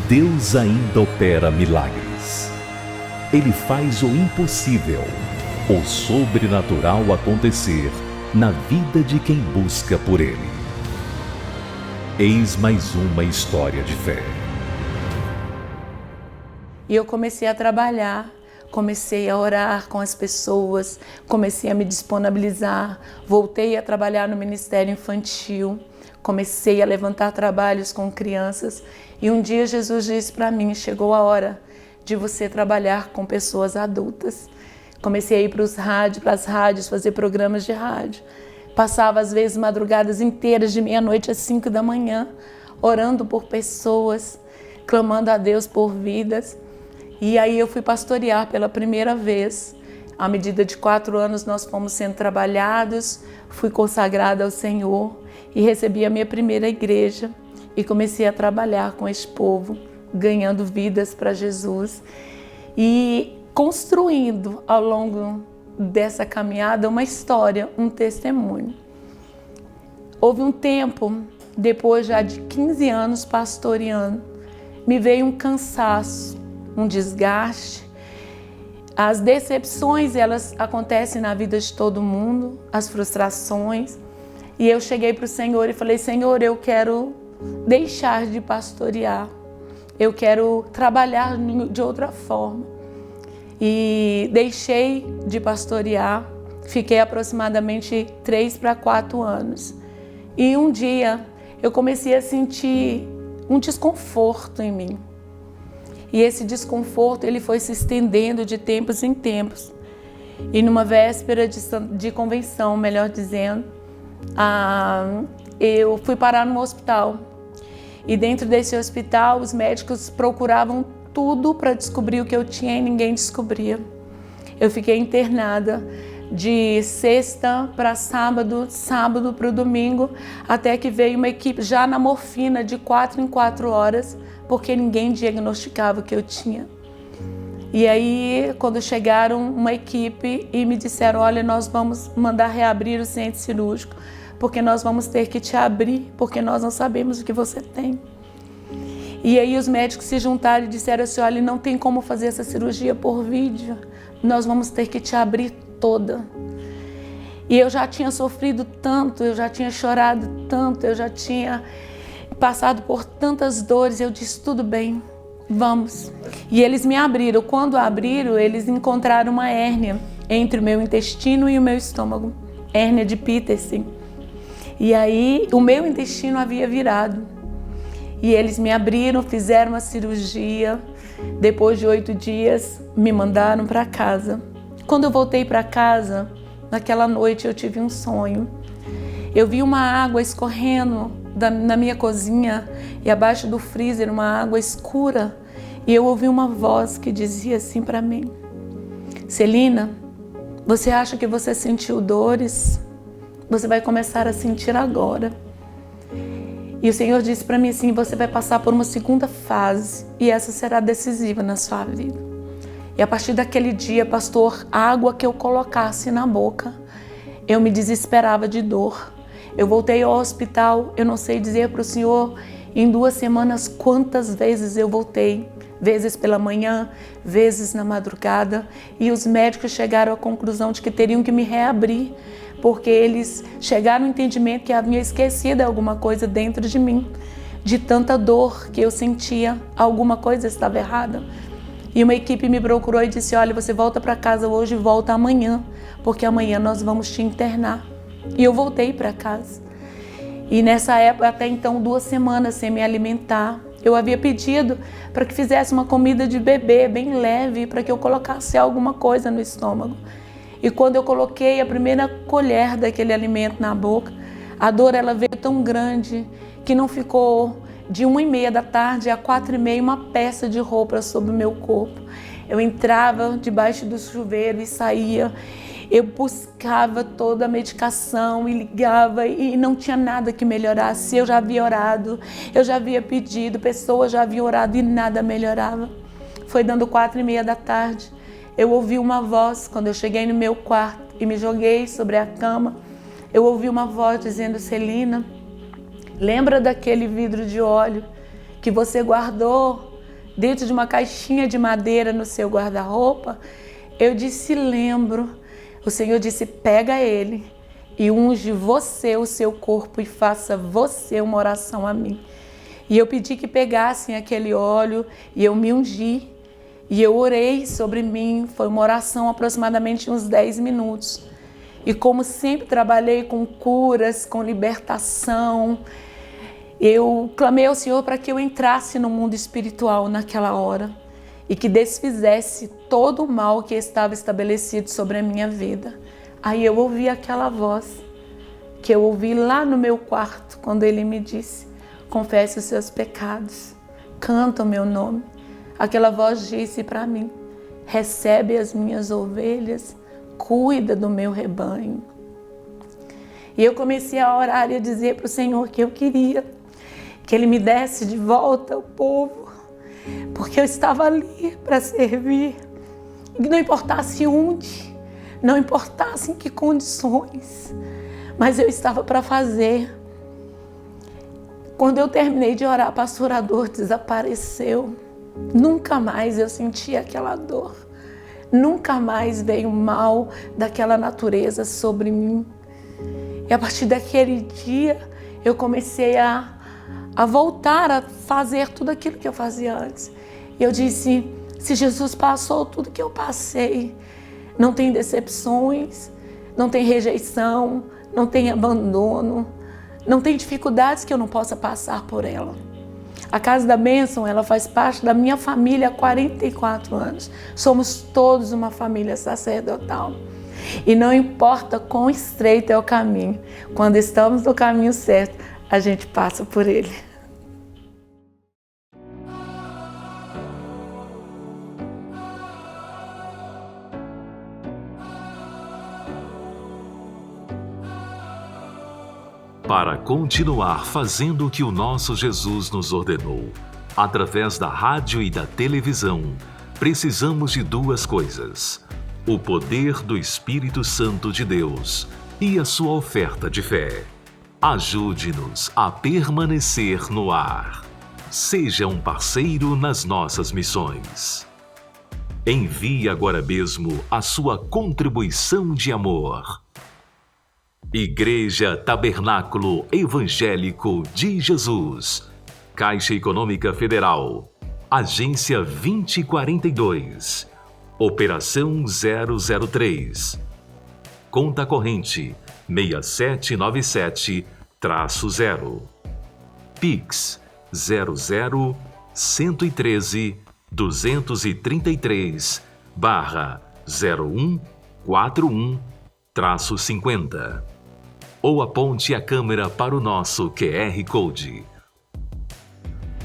Deus ainda opera milagres. Ele faz o impossível, o sobrenatural acontecer na vida de quem busca por Ele. Eis mais uma história de fé. E eu comecei a trabalhar, comecei a orar com as pessoas, comecei a me disponibilizar, voltei a trabalhar no Ministério Infantil, comecei a levantar trabalhos com crianças. E um dia Jesus disse para mim, chegou a hora de você trabalhar com pessoas adultas. Comecei a ir para as rádios, fazer programas de rádio. Passava às vezes madrugadas inteiras, de meia-noite às 5 da manhã, orando por pessoas, clamando a Deus por vidas. E aí eu fui pastorear pela primeira vez. À medida de 4 anos nós fomos sendo trabalhados, fui consagrada ao Senhor e recebi a minha primeira igreja. E comecei a trabalhar com esse povo, ganhando vidas para Jesus. E construindo ao longo dessa caminhada uma história, um testemunho. Houve um tempo, depois já de 15 anos pastoreando, me veio um cansaço, um desgaste. As decepções, elas acontecem na vida de todo mundo, as frustrações. E eu cheguei para o Senhor e falei, Senhor, eu quero deixar de pastorear. Eu quero trabalhar de outra forma. E deixei de pastorear. Fiquei aproximadamente 3 para 4 anos. E um dia eu comecei a sentir um desconforto em mim. E esse desconforto ele foi se estendendo de tempos em tempos. E numa véspera de convenção, melhor dizendo, eu fui parar num hospital. E dentro desse hospital, os médicos procuravam tudo para descobrir o que eu tinha e ninguém descobria. Eu fiquei internada de sexta para sábado, sábado para o domingo, até que veio uma equipe já na morfina de 4 em 4 horas, porque ninguém diagnosticava o que eu tinha. E aí, quando chegaram uma equipe e me disseram, olha, nós vamos mandar reabrir o centro cirúrgico, porque nós vamos ter que te abrir, porque nós não sabemos o que você tem. E aí os médicos se juntaram e disseram assim, olha, não tem como fazer essa cirurgia por vídeo, nós vamos ter que te abrir toda. E eu já tinha sofrido tanto, eu já tinha chorado tanto, eu já tinha passado por tantas dores, eu disse, tudo bem, vamos. E eles me abriram. Quando abriram, eles encontraram uma hérnia entre o meu intestino e o meu estômago, hérnia de Petersen. E aí o meu intestino havia virado. E eles me abriram, fizeram a cirurgia. Depois de 8 dias, me mandaram para casa. Quando eu voltei para casa, naquela noite eu tive um sonho. Eu vi uma água escorrendo na minha cozinha e abaixo do freezer uma água escura. E eu ouvi uma voz que dizia assim para mim, Celina, você acha que você sentiu dores? Você vai começar a sentir agora. E o Senhor disse para mim assim, você vai passar por uma segunda fase e essa será decisiva na sua vida. E a partir daquele dia, pastor, a água que eu colocasse na boca, eu me desesperava de dor. Eu voltei ao hospital, eu não sei dizer para o Senhor, em 2 semanas quantas vezes eu voltei. Vezes pela manhã, vezes na madrugada. E os médicos chegaram à conclusão de que teriam que me reabrir, porque eles chegaram ao entendimento que havia esquecido alguma coisa dentro de mim. De tanta dor que eu sentia, alguma coisa estava errada. E uma equipe me procurou e disse, olha, você volta para casa hoje e volta amanhã, porque amanhã nós vamos te internar. E eu voltei para casa. E nessa época, até então, 2 semanas sem me alimentar. Eu havia pedido para que fizesse uma comida de bebê, bem leve, para que eu colocasse alguma coisa no estômago. E quando eu coloquei a primeira colher daquele alimento na boca, a dor ela veio tão grande que não ficou de 1h30 da tarde a 4h30 uma peça de roupa sobre o meu corpo. Eu entrava debaixo do chuveiro e saía. Eu buscava toda a medicação e ligava e não tinha nada que melhorasse. Eu já havia orado, eu já havia pedido, pessoas já haviam orado e nada melhorava. Foi dando 4h30 da tarde. Eu ouvi uma voz, quando eu cheguei no meu quarto e me joguei sobre a cama, eu ouvi uma voz dizendo, Celina, lembra daquele vidro de óleo que você guardou dentro de uma caixinha de madeira no seu guarda-roupa? Eu disse, lembro. O Senhor disse, pega ele e unge você, o seu corpo, e faça você uma oração a mim. E eu pedi que pegassem aquele óleo e eu me ungi. E eu orei sobre mim, foi uma oração aproximadamente uns 10 minutos. E como sempre trabalhei com curas, com libertação, eu clamei ao Senhor para que eu entrasse no mundo espiritual naquela hora e que desfizesse todo o mal que estava estabelecido sobre a minha vida. Aí eu ouvi aquela voz que eu ouvi lá no meu quarto, quando ele me disse, confesse os seus pecados, canta o meu nome. Aquela voz disse para mim, recebe as minhas ovelhas, cuida do meu rebanho. E eu comecei a orar e a dizer para o Senhor que eu queria que Ele me desse de volta o povo, porque eu estava ali para servir. E não importasse onde, não importasse em que condições, mas eu estava para fazer. Quando eu terminei de orar, pastor, a dor desapareceu. Nunca mais eu senti aquela dor. Nunca mais veio mal daquela natureza sobre mim. E a partir daquele dia, eu comecei a voltar a fazer tudo aquilo que eu fazia antes. E eu disse, se Jesus passou tudo que eu passei, não tem decepções, não tem rejeição, não tem abandono, não tem dificuldades que eu não possa passar por ela. A Casa da Bênção, ela faz parte da minha família há 44 anos. Somos todos uma família sacerdotal. E não importa quão estreito é o caminho, quando estamos no caminho certo, a gente passa por ele. Para continuar fazendo o que o nosso Jesus nos ordenou, através da rádio e da televisão, precisamos de duas coisas: o poder do Espírito Santo de Deus e a sua oferta de fé. Ajude-nos a permanecer no ar. Seja um parceiro nas nossas missões. Envie agora mesmo a sua contribuição de amor. Igreja Tabernáculo Evangélico de Jesus, Caixa Econômica Federal, Agência 2042, Operação 003, Conta Corrente 6797-0, Pix 00-113-233/0141-50. Ou aponte a câmera para o nosso QR Code.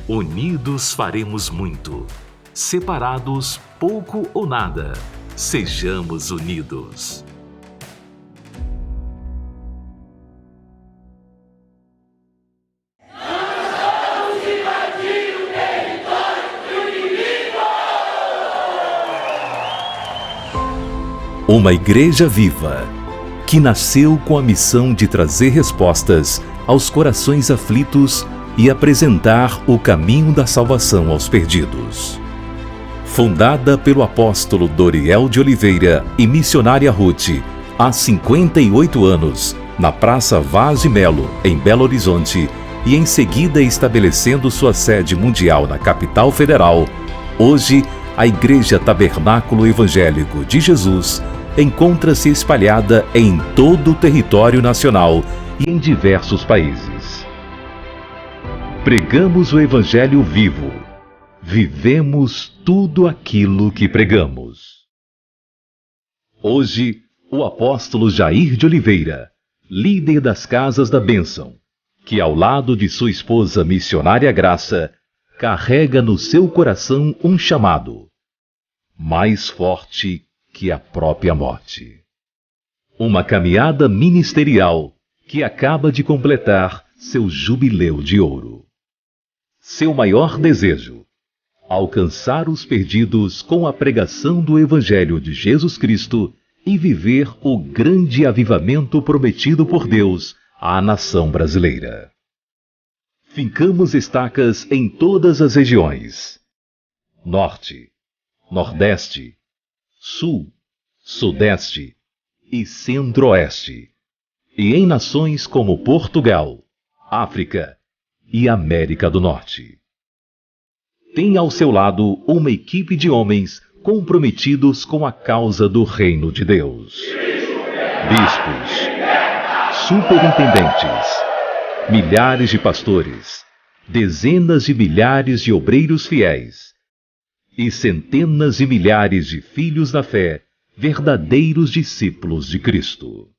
Unidos faremos muito. Separados, pouco ou nada. Sejamos unidos. Uma igreja viva, que nasceu com a missão de trazer respostas aos corações aflitos e apresentar o caminho da salvação aos perdidos. Fundada pelo apóstolo Doriel de Oliveira e missionária Ruth, há 58 anos, na Praça Vaz de Melo, em Belo Horizonte, e em seguida estabelecendo sua sede mundial na capital federal, hoje a Igreja Tabernáculo Evangélico de Jesus encontra-se espalhada em todo o território nacional e em diversos países. Pregamos o Evangelho vivo. Vivemos tudo aquilo que pregamos. Hoje, o apóstolo Jair de Oliveira, líder das Casas da Bênção, que ao lado de sua esposa missionária Graça, carrega no seu coração um chamado mais forte que a própria morte. Uma caminhada ministerial que acaba de completar seu jubileu de ouro. Seu maior desejo: alcançar os perdidos com a pregação do Evangelho de Jesus Cristo e viver o grande avivamento prometido por Deus à nação brasileira. Fincamos estacas em todas as regiões: Norte, Nordeste, Sul, Sudeste e Centro-Oeste, e em nações como Portugal, África e América do Norte. Tem ao seu lado uma equipe de homens comprometidos com a causa do reino de Deus. Bispos, superintendentes, milhares de pastores, dezenas de milhares de obreiros fiéis, e centenas de milhares de filhos da fé, verdadeiros discípulos de Cristo.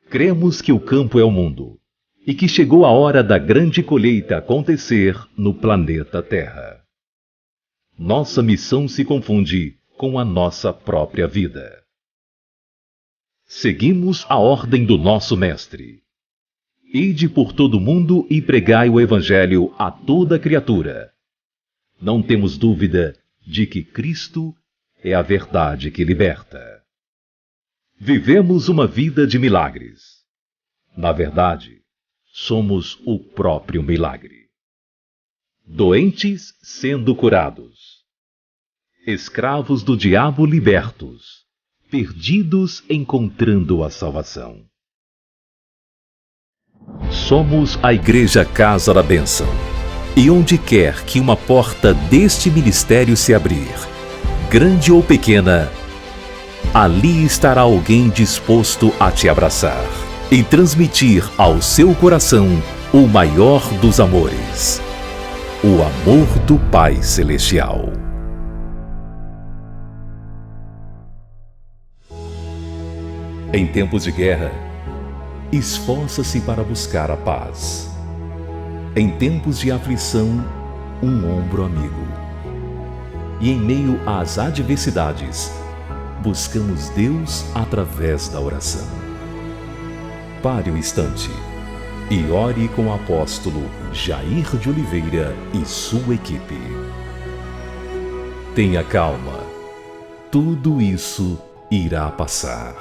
Cremos que o campo é o mundo e que chegou a hora da grande colheita acontecer no planeta Terra. Nossa missão se confunde com a nossa própria vida. Seguimos a ordem do nosso Mestre: ide por todo o mundo e pregai o Evangelho a toda criatura. Não temos dúvida de que Cristo é a verdade que liberta. Vivemos uma vida de milagres. Na verdade, somos o próprio milagre. Doentes sendo curados. Escravos do diabo libertos. Perdidos encontrando a salvação. Somos a Igreja Casa da Bênção. E onde quer que uma porta deste ministério se abrir, grande ou pequena, ali estará alguém disposto a te abraçar e transmitir ao seu coração o maior dos amores, o amor do Pai Celestial. Em tempos de guerra, esforça-se para buscar a paz. Em tempos de aflição, um ombro amigo. E em meio às adversidades, buscamos Deus através da oração. Pare um instante e ore com o apóstolo Jair de Oliveira e sua equipe. Tenha calma, tudo isso irá passar.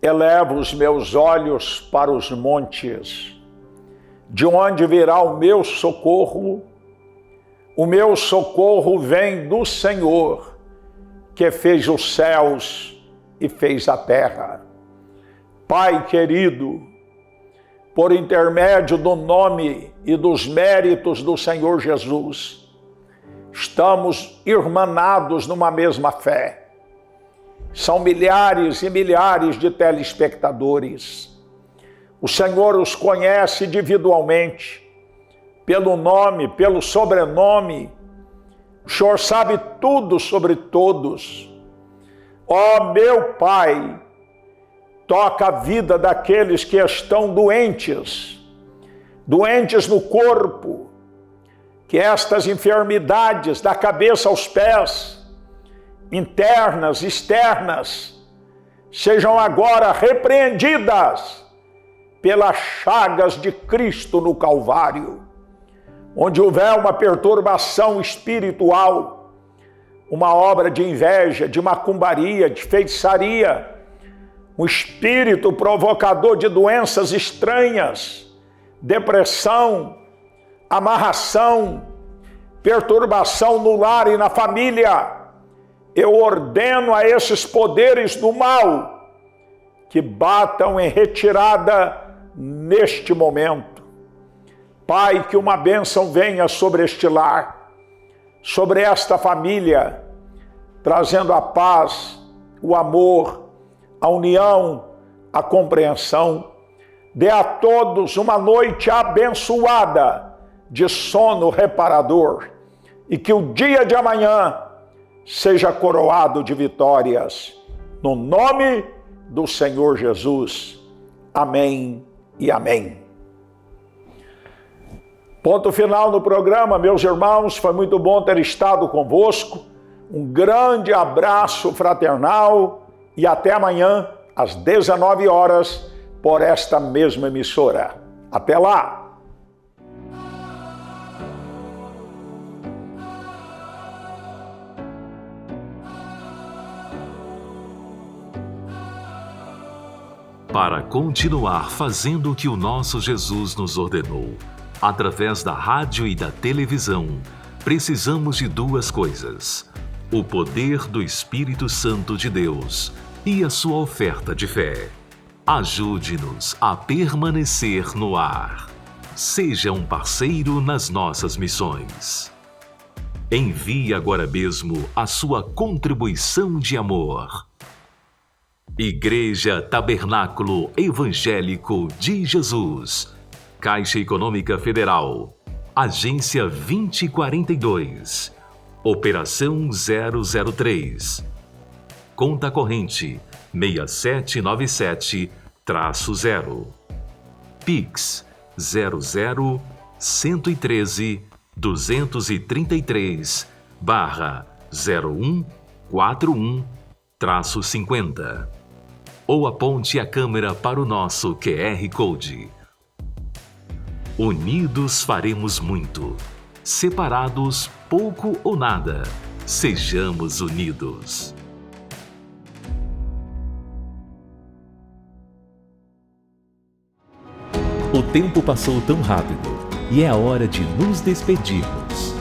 Elevo os meus olhos para os montes, de onde virá o meu socorro? O meu socorro vem do Senhor, que fez os céus e fez a terra. Pai querido, por intermédio do nome e dos méritos do Senhor Jesus, estamos irmanados numa mesma fé. São milhares e milhares de telespectadores. O Senhor os conhece individualmente, pelo nome, pelo sobrenome. O Senhor sabe tudo sobre todos. Ó meu Pai, toca a vida daqueles que estão doentes, doentes no corpo, que estas enfermidades da cabeça aos pés, internas, externas, sejam agora repreendidas pelas chagas de Cristo no Calvário. Onde houver uma perturbação espiritual, uma obra de inveja, de macumbaria, de feitiçaria, um espírito provocador de doenças estranhas, depressão, amarração, perturbação no lar e na família, eu ordeno a esses poderes do mal que batam em retirada neste momento. Pai, que uma bênção venha sobre este lar, sobre esta família, trazendo a paz, o amor, a união, a compreensão. Dê a todos uma noite abençoada de sono reparador e que o dia de amanhã seja coroado de vitórias. No nome do Senhor Jesus. Amém e amém. Ponto final no programa, meus irmãos. Foi muito bom ter estado convosco. Um grande abraço fraternal e até amanhã, às 19 horas, por esta mesma emissora. Até lá! Para continuar fazendo o que o nosso Jesus nos ordenou, através da rádio e da televisão, precisamos de duas coisas: o poder do Espírito Santo de Deus e a sua oferta de fé. Ajude-nos a permanecer no ar. Seja um parceiro nas nossas missões. Envie agora mesmo a sua contribuição de amor. Igreja Tabernáculo Evangélico de Jesus, Caixa Econômica Federal, Agência 2042, Operação 003, Conta Corrente 6797-0, Pix 00-113-233/0141-50. Ou aponte a câmera para o nosso QR Code. Unidos faremos muito, separados pouco ou nada. Sejamos unidos. O tempo passou tão rápido e é a hora de nos despedirmos.